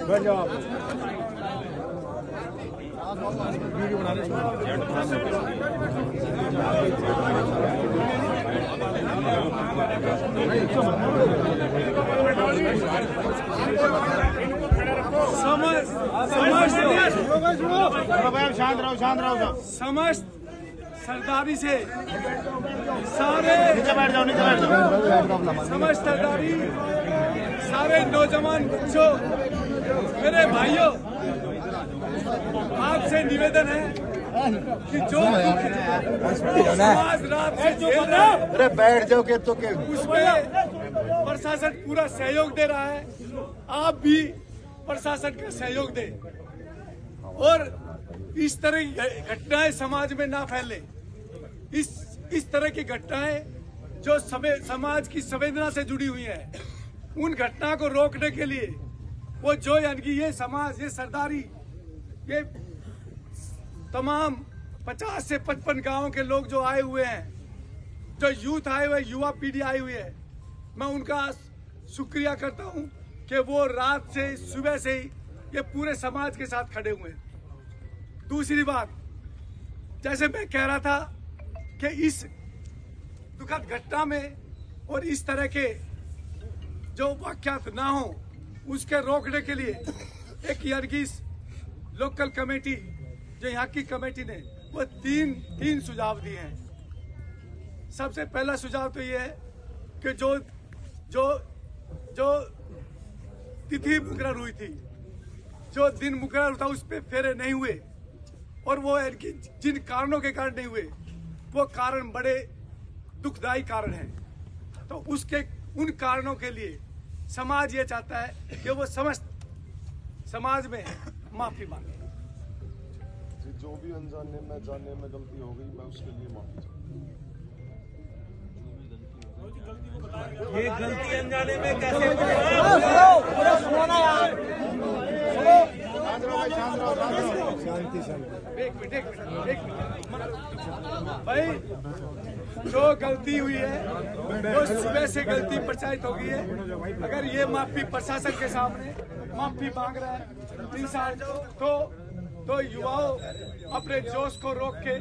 बैठ जाओ आप। वीडियो बना रहे समस्त सरदारी से सारे समस्त सरदारी सारे नौजवान बच्चों, मेरे भाइयों, आपसे निवेदन है कि जो समाज रात से झेल रहा है, अरे बैठ जाओ के तो के उसमें प्रशासन पूरा सहयोग दे रहा है। आप भी प्रशासन का सहयोग दें और इस तरह की घटनाएं समाज में ना फैले। इस तरह की घटनाएं जो समाज की संवेदना से जुड़ी हुई है, उन घटना को रोकने के लिए वो जो यानी कि ये समाज, ये सरदारी, ये तमाम 50 से 55 गांवों के लोग जो आए हुए हैं, जो यूथ आए हुए, युवा पीढ़ी आई हुई है, मैं उनका शुक्रिया करता हूं कि वो रात से सुबह से ही ये पूरे समाज के साथ खड़े हुए हैं। दूसरी बात, जैसे मैं कह रहा था कि इस दुखद घटना में और इस तरह के जो वाक़यात ना हो, उसके रोकने के लिए एक यानी कि लोकल कमेटी, जो यहाँ की कमेटी ने वो तीन सुझाव दिए हैं। सबसे पहला सुझाव तो ये है कि जो तिथि मुकर्रर हुई थी, जो दिन मुकर्रर था, उस पर फेरे नहीं हुए और वो कि जिन कारणों के कारण नहीं हुए, वो कारण बड़े दुखदायी कारण हैं। तो उसके उन कारणों के लिए समाज ये चाहता है कि वो समस्त समाज में माफी मांगे। जो भी अनजाने में जाने में गलती हो गई, मैं उसके लिए माफी चाहता हूँ। ये गलती अनजाने में कैसे एक मिनट भाई, जो गलती हुई है वो सुबह से गलती प्रचारित हो गई है। अगर ये माफी प्रशासन के सामने माफी मांग रहा है तो युवाओं अपने जोश को रोक के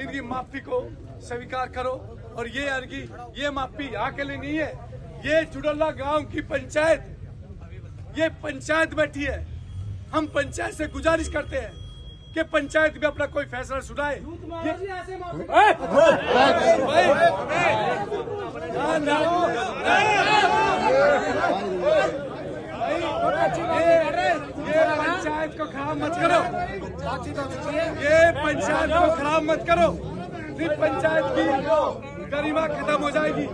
इनकी माफी को स्वीकार करो। और ये माफी यहाँ के लिए नहीं है, ये चुडोला गांव की पंचायत, ये पंचायत बैठी है। हम पंचायत से गुजारिश करते हैं कि पंचायत भी अपना कोई फैसला सुनाए। ये पंचायत को खराब मत करो, ये पंचायत को खराब मत करो, फिर पंचायत की गरिमा खत्म हो जाएगी।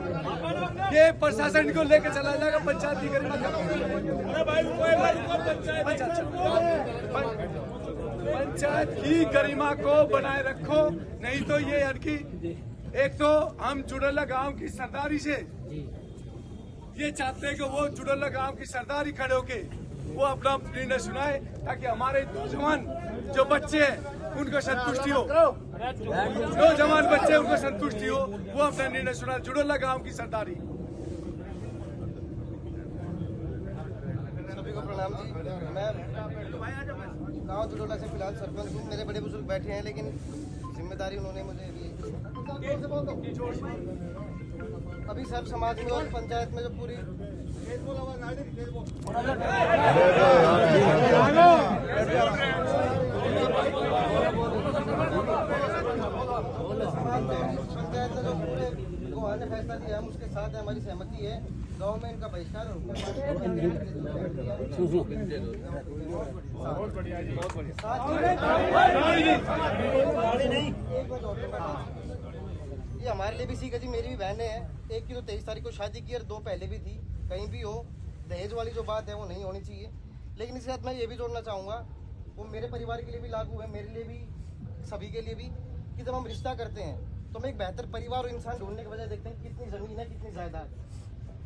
ये प्रशासन को लेकर चला जाएगा, पंचायत की गरिमा खत्म। पंचायत की गरिमा को बनाए रखो, नहीं तो ये यानी एक तो हम चुडोला गांव की सरदारी से ये चाहते हैं कि वो चुडोला गांव की सरदारी खड़े होके वो अपना निर्णय सुनाए, ताकि हमारे नौजवान जो बच्चे हैं उनको संतुष्टि हो, नौजवान बच्चे उनको संतुष्टि हो, वो अपना निर्णय सुनाए। चुडोला गांव की सरदारी। सभी को प्रणाम जी। मैं गांव चुडोला से फिलहाल सरपंच हूँ। मेरे बड़े बुजुर्ग बैठे हैं, लेकिन जिम्मेदारी उन्होंने मुझे दी। अभी सब समाज में और पंचायत में जो पूरी पंचायत ने जो पूरे गोहार ने फैसला दिया, हम उसके साथ हमारी सहमति है। गांव में इनका बहिष्कार और ये हमारे लिए भी सीख है जी। मेरी भी बहनें हैं, एक की तो 23 तारीख को शादी की और 2 पहले भी थी। कहीं भी हो, दहेज वाली जो बात है वो नहीं होनी चाहिए। लेकिन इसके साथ मैं ये भी जोड़ना चाहूँगा, वो मेरे परिवार के लिए भी लागू है, मेरे लिए भी, सभी के लिए भी, कि जब हम रिश्ता करते हैं तो हम एक बेहतर परिवार और इंसान ढूंढने के बजाय देखते हैं कितनी ज़मीन है, कितनी जायदाद है।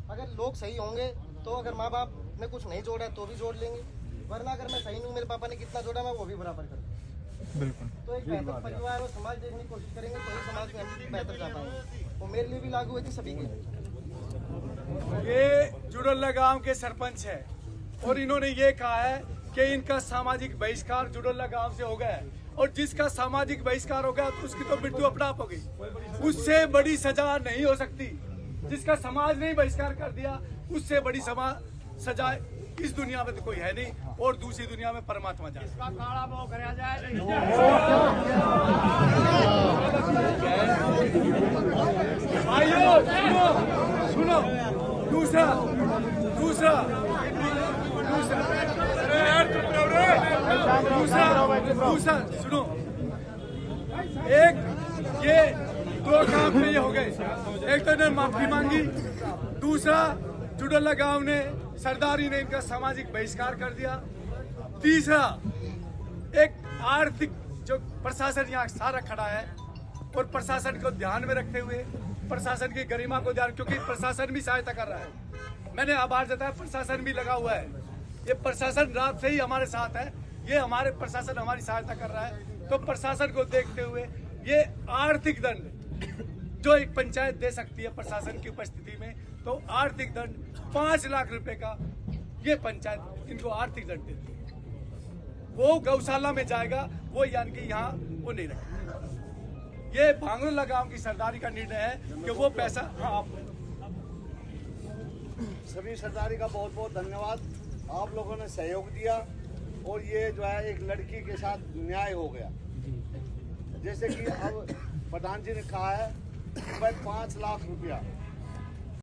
अगर लोग सही होंगे तो अगर माँ बाप ने कुछ नहीं जोड़ा है तो भी जोड़ लेंगे। वरना अगर मैं सही नहीं हूँ, मेरे पापा ने कितना जोड़ा मैं वो भी बराबर कर दूँ। बिल्कुल। तो एक बेहतर परिवार और समाज देखने की कोशिश करेंगे तो ही समाज में हम बेहतर जा पाएंगे। वो मेरे लिए भी लागू हुई थी, सभी के लिए। ये जुड़ल्ला गांव के सरपंच है और इन्होंने ये कहा है कि इनका सामाजिक बहिष्कार जुड़ल्ला गांव से हो गया है और जिसका सामाजिक बहिष्कार हो गया तो उसकी तो मृत्यु अपने आप हो गई। उससे बड़ी सजा नहीं हो सकती। जिसका समाज ने बहिष्कार कर दिया उससे बड़ी सजा इस दुनिया में तो कोई है नहीं और दूसरी दुनिया में परमात्मा जाने। भाइयों सुनो, दूसरा सुनो, एक ये दो काम पे ये हो गए। एक तो इन्होंने माफी मांगी, दूसरा जुड़ल्ला गांव ने सरदारी ने इनका सामाजिक बहिष्कार कर दिया, तीसरा एक आर्थिक जो प्रशासन यहाँ सारा खड़ा है और प्रशासन को ध्यान में रखते हुए प्रशासन की गरिमा को ध्यान, क्योंकि प्रशासन भी सहायता कर रहा है। मैंने आभार जताया, प्रशासन भी लगा हुआ है। ये प्रशासन रात से ही हमारे साथ है, ये हमारे प्रशासन हमारी सहायता कर रहा है। तो प्रशासन को देखते हुए ये आर्थिक दंड जो एक पंचायत दे सकती है प्रशासन की उपस्थिति में, तो आर्थिक दंड 5 लाख रुपए का ये पंचायत इनको आर्थिक दंड देती है। वो गौशाला में जाएगा, वो यानी कि यहाँ वो नहीं रखेगा। ये भांगरोला गांव की सरदारी का निर्णय है कि वो पैसा सभी सरदारी का बहुत बहुत धन्यवाद। आप लोगों ने सहयोग दिया और ये जो है एक लड़की के साथ न्याय हो गया। जैसे कि अब प्रधान जी ने कहा है कि भाई 5 लाख रुपया